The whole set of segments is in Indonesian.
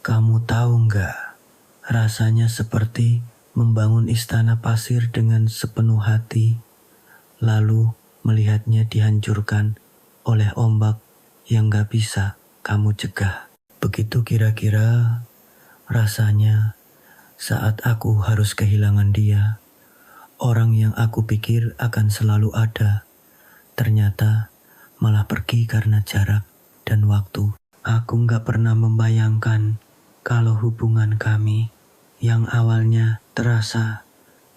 Kamu tahu nggak, rasanya seperti membangun istana pasir dengan sepenuh hati, lalu melihatnya dihancurkan oleh ombak yang nggak bisa kamu cegah. Begitu kira-kira rasanya saat aku harus kehilangan dia. Orang yang aku pikir akan selalu ada, ternyata malah pergi karena jarak dan waktu. Aku nggak pernah membayangkan kalau hubungan kami yang awalnya terasa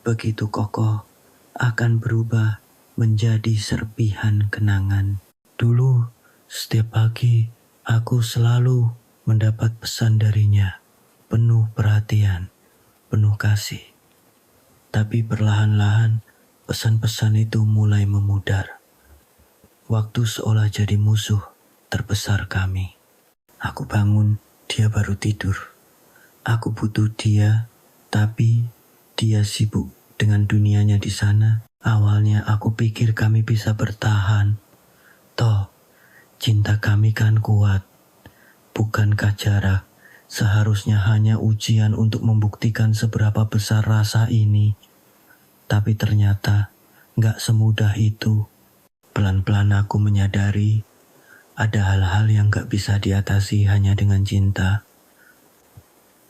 begitu kokoh akan berubah menjadi serpihan kenangan. Dulu, setiap pagi aku selalu mendapat pesan darinya, penuh perhatian, penuh kasih. Tapi perlahan-lahan pesan-pesan itu mulai memudar. Waktu seolah jadi musuh terbesar kami. Aku bangun, dia baru tidur. Aku butuh dia, tapi dia sibuk dengan dunianya di sana. Awalnya aku pikir kami bisa bertahan. Toh, cinta kami kan kuat. Bukankah jarak seharusnya hanya ujian untuk membuktikan seberapa besar rasa ini? Tapi ternyata gak semudah itu. Pelan-pelan aku menyadari ada hal-hal yang gak bisa diatasi hanya dengan cinta.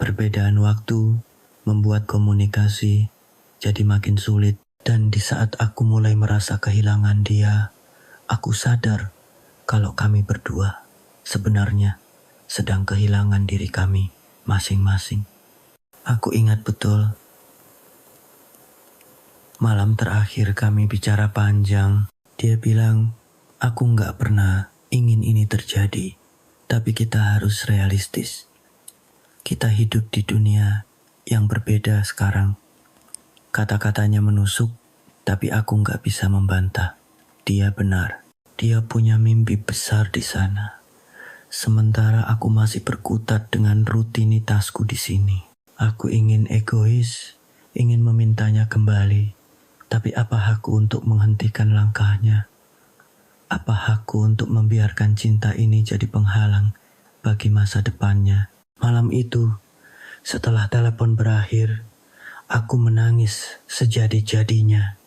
Perbedaan waktu membuat komunikasi jadi makin sulit. Dan di saat aku mulai merasa kehilangan dia, aku sadar kalau kami berdua sebenarnya sedang kehilangan diri kami masing-masing. Aku ingat betul, malam terakhir kami bicara panjang. Dia bilang, aku gak pernah ingin ini terjadi, tapi kita harus realistis. Kita hidup di dunia yang berbeda sekarang. Kata-katanya menusuk, tapi aku gak bisa membantah. Dia benar, dia punya mimpi besar di sana. Sementara aku masih berkutat dengan rutinitasku di sini. Aku ingin egois, ingin memintanya kembali. Tapi apa hakku untuk menghentikan langkahnya? Apa hakku untuk membiarkan cinta ini jadi penghalang bagi masa depannya? Malam itu, setelah telepon berakhir, aku menangis sejadi-jadinya.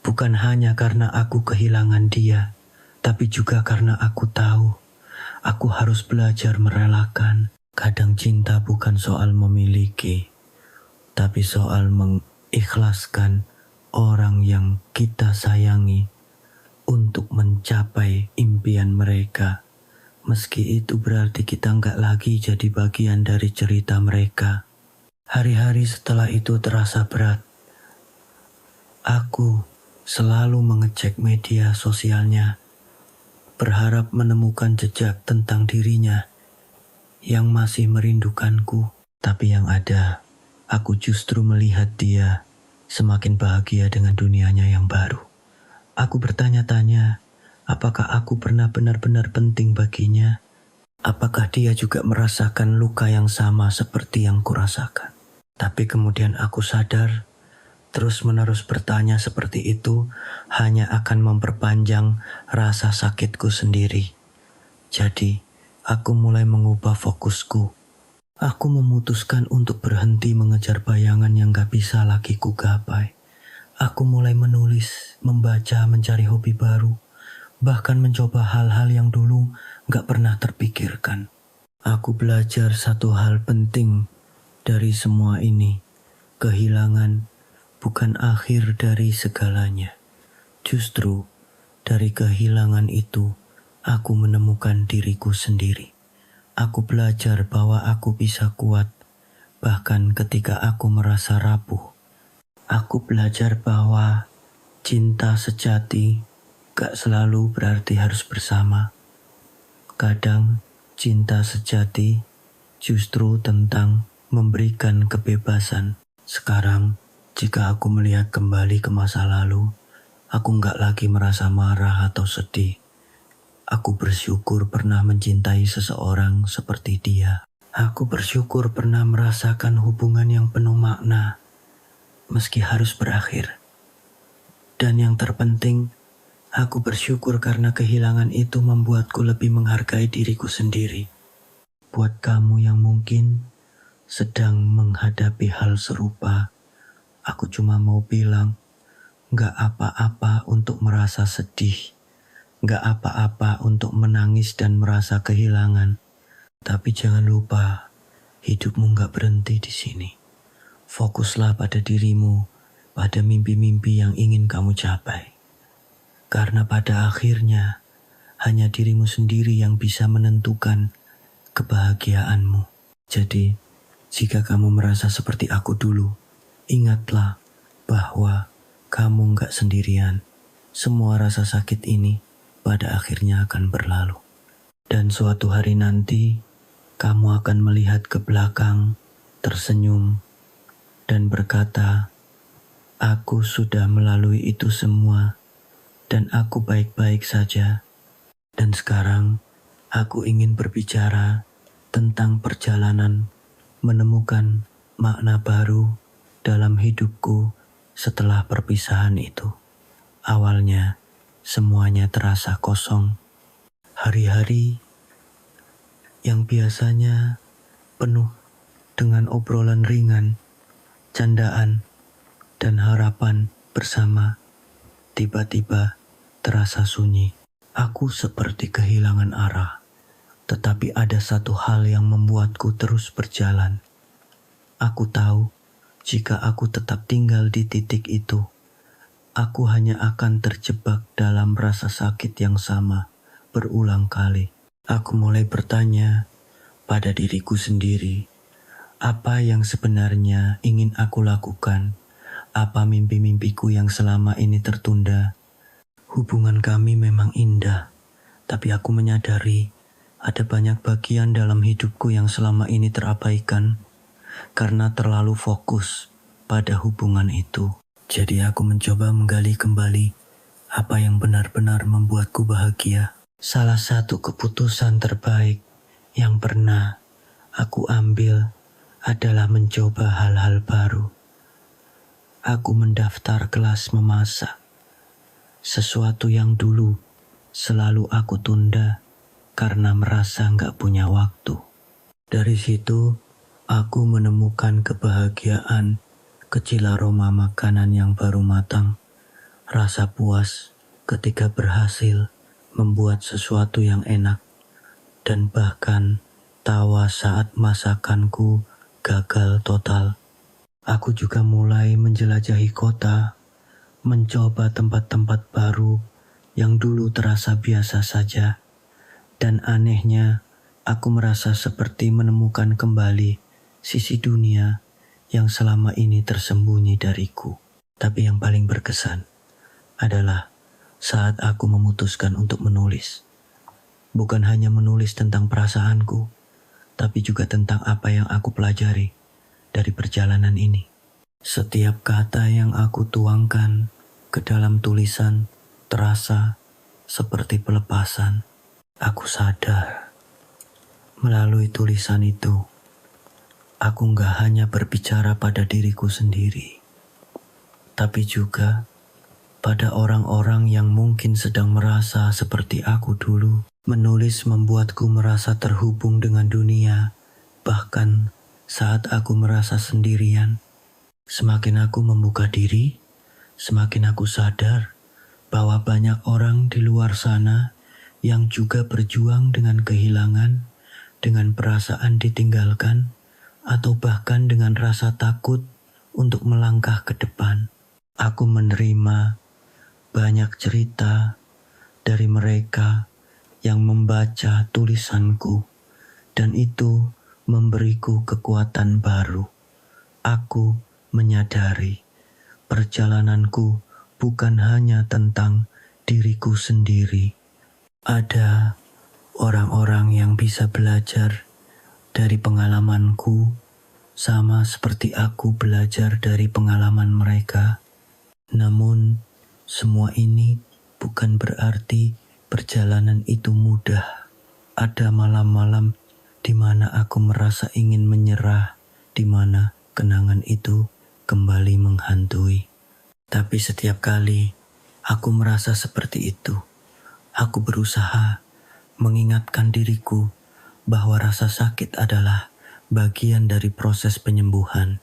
Bukan hanya karena aku kehilangan dia, tapi juga karena aku tahu aku harus belajar merelakan. Kadang cinta bukan soal memiliki, tapi soal mengikhlaskan orang yang kita sayangi untuk mencapai impian mereka. Meski itu berarti kita nggak lagi jadi bagian dari cerita mereka. Hari-hari setelah itu terasa berat. Aku selalu mengecek media sosialnya, berharap menemukan jejak tentang dirinya yang masih merindukanku. Tapi yang ada, aku justru melihat dia semakin bahagia dengan dunianya yang baru. Aku bertanya-tanya, apakah aku pernah benar-benar penting baginya? Apakah dia juga merasakan luka yang sama seperti yang kurasakan? Tapi kemudian aku sadar, terus-menerus bertanya seperti itu hanya akan memperpanjang rasa sakitku sendiri. Jadi, aku mulai mengubah fokusku. Aku memutuskan untuk berhenti mengejar bayangan yang gak bisa lagi kugapai. Aku mulai menulis, membaca, mencari hobi baru, bahkan mencoba hal-hal yang dulu gak pernah terpikirkan. Aku belajar satu hal penting dari semua ini. Kehilangan bukan akhir dari segalanya. Justru dari kehilangan itu, aku menemukan diriku sendiri. Aku belajar bahwa aku bisa kuat, bahkan ketika aku merasa rapuh. Aku belajar bahwa cinta sejati gak selalu berarti harus bersama. Kadang cinta sejati justru tentang memberikan kebebasan. Sekarang, jika aku melihat kembali ke masa lalu, aku gak lagi merasa marah atau sedih. Aku bersyukur pernah mencintai seseorang seperti dia. Aku bersyukur pernah merasakan hubungan yang penuh makna, meski harus berakhir. Dan yang terpenting, aku bersyukur karena kehilangan itu membuatku lebih menghargai diriku sendiri. Buat kamu yang mungkin sedang menghadapi hal serupa. Aku cuma mau bilang, gak apa-apa untuk merasa sedih. Gak apa-apa untuk menangis dan merasa kehilangan. Tapi jangan lupa, hidupmu gak berhenti di sini. Fokuslah pada dirimu, pada mimpi-mimpi yang ingin kamu capai. Karena pada akhirnya, hanya dirimu sendiri yang bisa menentukan kebahagiaanmu. Jadi, jika kamu merasa seperti aku dulu, ingatlah bahwa kamu gak sendirian. Semua rasa sakit ini pada akhirnya akan berlalu. Dan suatu hari nanti, kamu akan melihat ke belakang, tersenyum, dan berkata, aku sudah melalui itu semua, dan aku baik-baik saja. Dan sekarang, aku ingin berbicara tentang perjalanan menemukan makna baru dalam hidupku setelah perpisahan itu. Awalnya, semuanya terasa kosong. Hari-hari yang biasanya penuh dengan obrolan ringan, candaan, dan harapan bersama, tiba-tiba terasa sunyi. Aku seperti kehilangan arah, tetapi ada satu hal yang membuatku terus berjalan. Aku tahu, jika aku tetap tinggal di titik itu, aku hanya akan terjebak dalam rasa sakit yang sama berulang kali. Aku mulai bertanya pada diriku sendiri, apa yang sebenarnya ingin aku lakukan? Apa mimpi-mimpiku yang selama ini tertunda? Hubungan kami memang indah, tapi aku menyadari ada banyak bagian dalam hidupku yang selama ini terabaikan karena terlalu fokus pada hubungan itu. Jadi aku mencoba menggali kembali apa yang benar-benar membuatku bahagia. Salah satu keputusan terbaik yang pernah aku ambil adalah mencoba hal-hal baru. Aku mendaftar kelas memasak, sesuatu yang dulu selalu aku tunda karena merasa gak punya waktu. Dari situ, aku menemukan kebahagiaan kecil, aroma makanan yang baru matang, rasa puas ketika berhasil membuat sesuatu yang enak, dan bahkan tawa saat masakanku gagal total. Aku juga mulai menjelajahi kota, mencoba tempat-tempat baru yang dulu terasa biasa saja. Dan anehnya, aku merasa seperti menemukan kembali sisi dunia yang selama ini tersembunyi dariku. Tapi yang paling berkesan adalah saat aku memutuskan untuk menulis. Bukan hanya menulis tentang perasaanku, tapi juga tentang apa yang aku pelajari dari perjalanan ini. Setiap kata yang aku tuangkan ke dalam tulisan terasa seperti pelepasan. Aku sadar melalui tulisan itu, aku gak hanya berbicara pada diriku sendiri, tapi juga pada orang-orang yang mungkin sedang merasa seperti aku dulu. Menulis membuatku merasa terhubung dengan dunia, bahkan saat aku merasa sendirian. Semakin aku membuka diri, semakin aku sadar bahwa banyak orang di luar sana yang juga berjuang dengan kehilangan, dengan perasaan ditinggalkan, atau bahkan dengan rasa takut untuk melangkah ke depan. Aku menerima banyak cerita dari mereka yang membaca tulisanku, dan itu memberiku kekuatan baru. Aku menyadari perjalananku bukan hanya tentang diriku sendiri. Ada orang-orang yang bisa belajar dari pengalamanku, sama seperti aku belajar dari pengalaman mereka. Namun, semua ini bukan berarti perjalanan itu mudah. Ada malam-malam di mana aku merasa ingin menyerah, di mana kenangan itu kembali menghantui. Tapi setiap kali aku merasa seperti itu, aku berusaha mengingatkan diriku bahwa rasa sakit adalah bagian dari proses penyembuhan.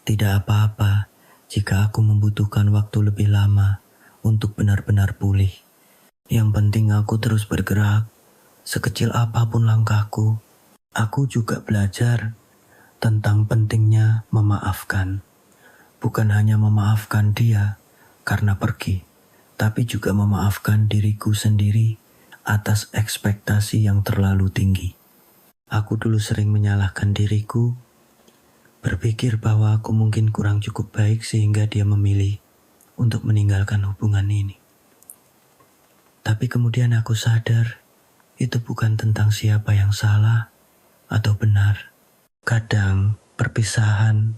Tidak apa-apa jika aku membutuhkan waktu lebih lama untuk benar-benar pulih. Yang penting aku terus bergerak, sekecil apapun langkahku. Aku juga belajar tentang pentingnya memaafkan. Bukan hanya memaafkan dia karena pergi, tapi juga memaafkan diriku sendiri atas ekspektasi yang terlalu tinggi. Aku dulu sering menyalahkan diriku, berpikir bahwa aku mungkin kurang cukup baik sehingga dia memilih untuk meninggalkan hubungan ini. Tapi kemudian aku sadar, itu bukan tentang siapa yang salah atau benar. Kadang perpisahan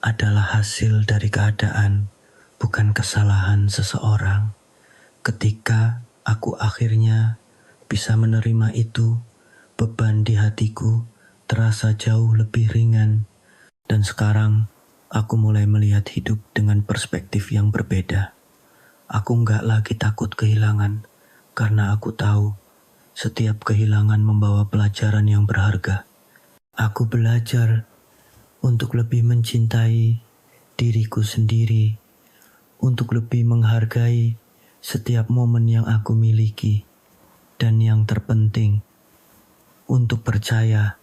adalah hasil dari keadaan, bukan kesalahan seseorang. Ketika aku akhirnya bisa menerima itu, beban di hatiku terasa jauh lebih ringan. Dan sekarang aku mulai melihat hidup dengan perspektif yang berbeda. Aku nggak lagi takut kehilangan, karena aku tahu setiap kehilangan membawa pelajaran yang berharga. Aku belajar untuk lebih mencintai diriku sendiri, untuk lebih menghargai setiap momen yang aku miliki, dan yang terpenting, untuk percaya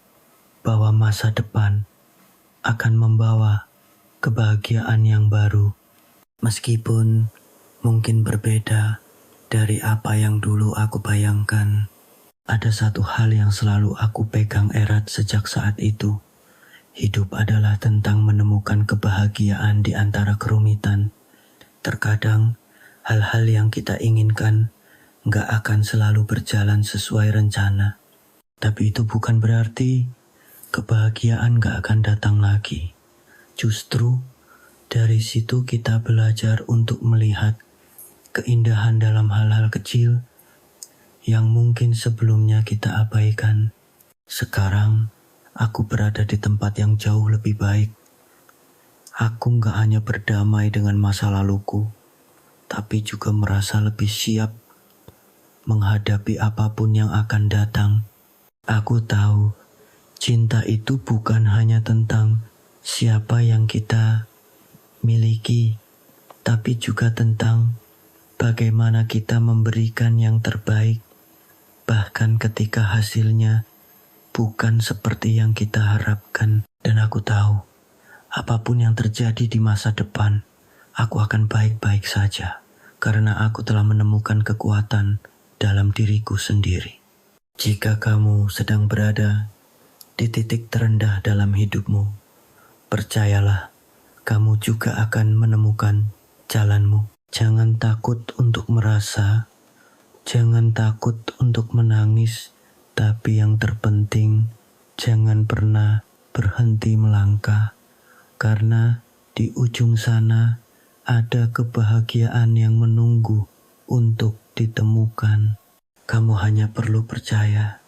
bahwa masa depan akan membawa kebahagiaan yang baru. Meskipun mungkin berbeda dari apa yang dulu aku bayangkan, ada satu hal yang selalu aku pegang erat sejak saat itu. Hidup adalah tentang menemukan kebahagiaan di antara kerumitan. Terkadang, hal-hal yang kita inginkan nggak akan selalu berjalan sesuai rencana. Tapi itu bukan berarti kebahagiaan nggak akan datang lagi. Justru, dari situ kita belajar untuk melihat keindahan dalam hal-hal kecil yang mungkin sebelumnya kita abaikan. Sekarang, aku berada di tempat yang jauh lebih baik. Aku gak hanya berdamai dengan masa laluku, tapi juga merasa lebih siap menghadapi apapun yang akan datang. Aku tahu, cinta itu bukan hanya tentang siapa yang kita miliki, tapi juga tentang bagaimana kita memberikan yang terbaik, bahkan ketika hasilnya bukan seperti yang kita harapkan. Dan aku tahu, apapun yang terjadi di masa depan, aku akan baik-baik saja, karena aku telah menemukan kekuatan dalam diriku sendiri. Jika kamu sedang berada di titik terendah dalam hidupmu, percayalah, kamu juga akan menemukan jalanmu. Jangan takut untuk merasa, jangan takut untuk menangis, tapi yang terpenting, jangan pernah berhenti melangkah, karena di ujung sana ada kebahagiaan yang menunggu untuk ditemukan. Kamu hanya perlu percaya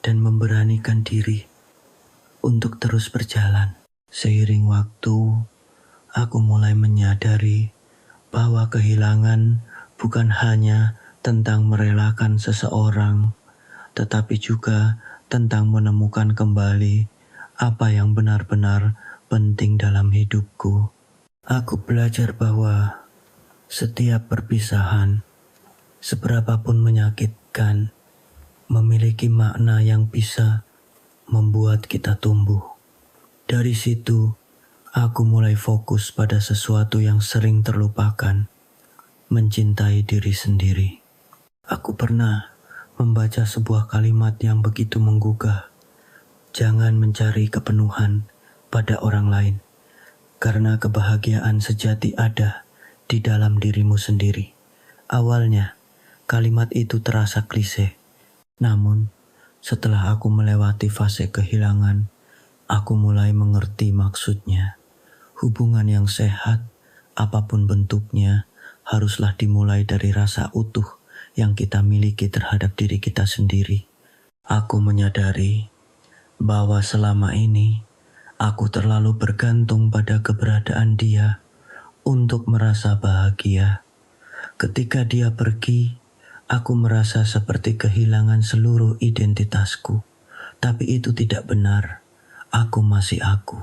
dan memberanikan diri untuk terus berjalan. Seiring waktu, aku mulai menyadari bahwa kehilangan bukan hanya tentang merelakan seseorang, tetapi juga tentang menemukan kembali apa yang benar-benar penting dalam hidupku. Aku belajar bahwa setiap perpisahan, seberapapun menyakitkan, memiliki makna yang bisa membuat kita tumbuh. Dari situ, aku mulai fokus pada sesuatu yang sering terlupakan, mencintai diri sendiri. Aku pernah membaca sebuah kalimat yang begitu menggugah. Jangan mencari kepenuhan pada orang lain, karena kebahagiaan sejati ada di dalam dirimu sendiri. Awalnya, kalimat itu terasa klise. Namun, setelah aku melewati fase kehilangan, aku mulai mengerti maksudnya. Hubungan yang sehat, apapun bentuknya, haruslah dimulai dari rasa utuh yang kita miliki terhadap diri kita sendiri. Aku menyadari bahwa selama ini aku terlalu bergantung pada keberadaan dia untuk merasa bahagia. Ketika dia pergi, aku merasa seperti kehilangan seluruh identitasku. Tapi itu tidak benar. aku masih aku,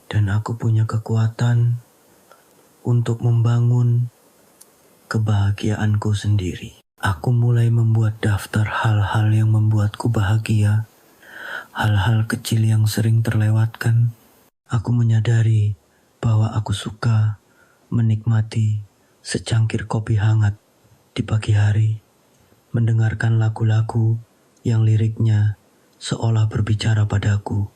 dan aku punya kekuatan untuk membangun kebahagiaanku sendiri. Aku mulai membuat daftar hal-hal yang membuatku bahagia, hal-hal kecil yang sering terlewatkan. Aku menyadari bahwa aku suka menikmati secangkir kopi hangat di pagi hari, mendengarkan lagu-lagu yang liriknya seolah berbicara padaku,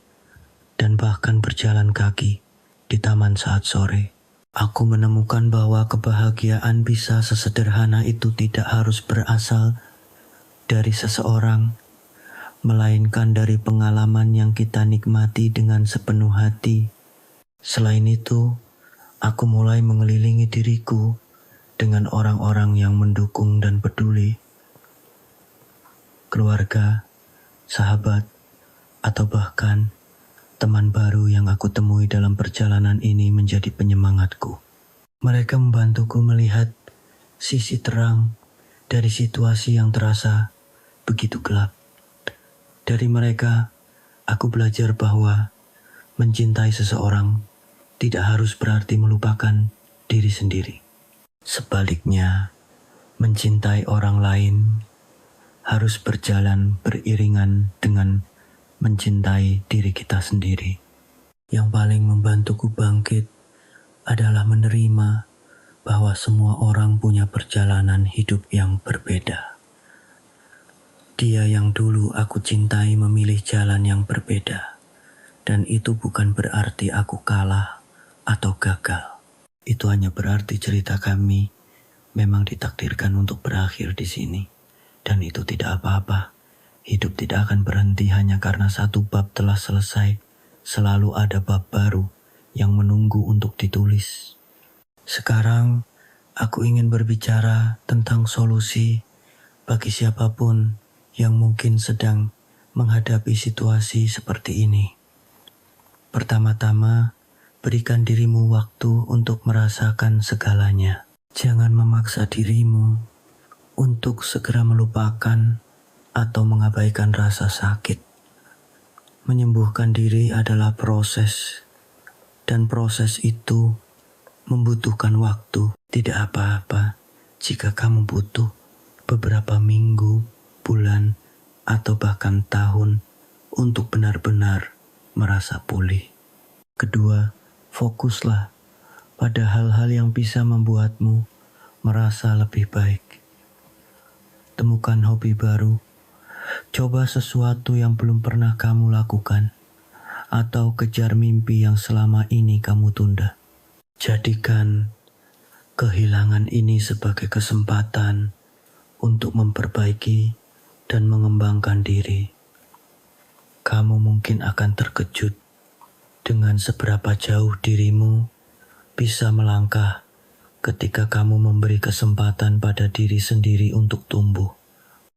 dan bahkan berjalan kaki di taman saat sore. Aku menemukan bahwa kebahagiaan bisa sesederhana itu tidak harus berasal dari seseorang, melainkan dari pengalaman yang kita nikmati dengan sepenuh hati. Selain itu, aku mulai mengelilingi diriku dengan orang-orang yang mendukung dan peduli. Keluarga, sahabat, atau bahkan teman baru yang aku temui dalam perjalanan ini menjadi penyemangatku. Mereka membantuku melihat sisi terang dari situasi yang terasa begitu gelap. Dari mereka, aku belajar bahwa mencintai seseorang tidak harus berarti melupakan diri sendiri. Sebaliknya, mencintai orang lain harus berjalan beriringan dengan mencintai diri kita sendiri. Yang paling membantuku bangkit adalah menerima bahwa semua orang punya perjalanan hidup yang berbeda. Dia yang dulu aku cintai memilih jalan yang berbeda, dan itu bukan berarti aku kalah atau gagal. Itu hanya berarti cerita kami memang ditakdirkan untuk berakhir di sini, dan itu tidak apa-apa. Hidup tidak akan berhenti hanya karena satu bab telah selesai. Selalu ada bab baru yang menunggu untuk ditulis. Sekarang, aku ingin berbicara tentang solusi bagi siapapun yang mungkin sedang menghadapi situasi seperti ini. Pertama-tama, berikan dirimu waktu untuk merasakan segalanya. Jangan memaksa dirimu untuk segera melupakan atau mengabaikan rasa sakit. Menyembuhkan diri adalah proses, dan proses itu membutuhkan waktu. Tidak apa-apa jika kamu butuh beberapa minggu, bulan, atau bahkan tahun untuk benar-benar merasa pulih. Kedua, fokuslah pada hal-hal yang bisa membuatmu merasa lebih baik. Temukan hobi baru. Coba sesuatu yang belum pernah kamu lakukan, atau kejar mimpi yang selama ini kamu tunda. Jadikan kehilangan ini sebagai kesempatan untuk memperbaiki dan mengembangkan diri. Kamu mungkin akan terkejut dengan seberapa jauh dirimu bisa melangkah ketika kamu memberi kesempatan pada diri sendiri untuk tumbuh.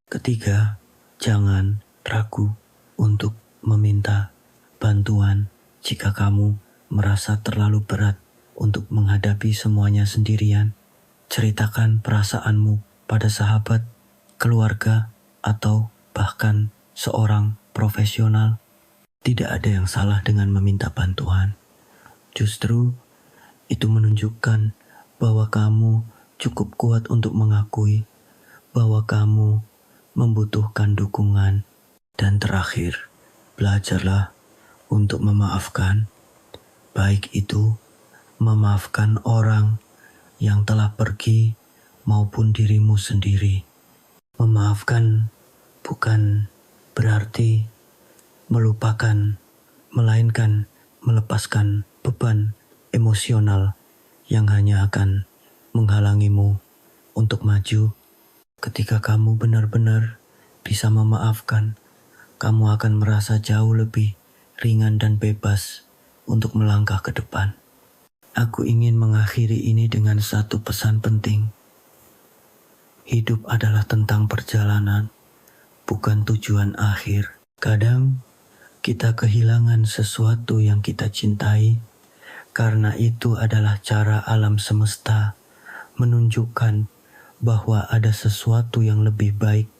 Ketiga, jangan ragu untuk meminta bantuan jika kamu merasa terlalu berat untuk menghadapi semuanya sendirian. Ceritakan perasaanmu pada sahabat, keluarga, atau bahkan seorang profesional. Tidak ada yang salah dengan meminta bantuan. Justru itu menunjukkan bahwa kamu cukup kuat untuk mengakui bahwa kamu membutuhkan dukungan. Dan terakhir, belajarlah untuk memaafkan, baik itu memaafkan orang yang telah pergi maupun dirimu sendiri. Memaafkan bukan berarti melupakan, melainkan melepaskan beban emosional yang hanya akan menghalangimu untuk maju. Ketika kamu benar-benar bisa memaafkan, kamu akan merasa jauh lebih ringan dan bebas untuk melangkah ke depan. Aku ingin mengakhiri ini dengan satu pesan penting. Hidup adalah tentang perjalanan, bukan tujuan akhir. Kadang kita kehilangan sesuatu yang kita cintai, karena itu adalah cara alam semesta menunjukkan bahwa ada sesuatu yang lebih baik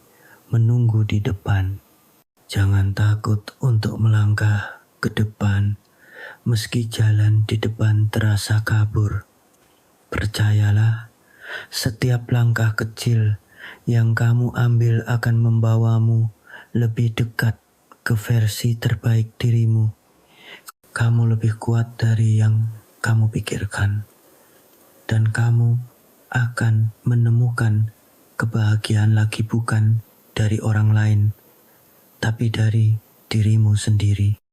menunggu di depan. Jangan takut untuk melangkah, ke depan, meski jalan di depan terasa kabur. Percayalah, setiap langkah kecil yang kamu ambil akan membawamu lebih dekat ke versi terbaik dirimu. Kamu lebih kuat dari yang kamu pikirkan, dan kamu akan menemukan kebahagiaan lagi bukan dari orang lain, tapi dari dirimu sendiri.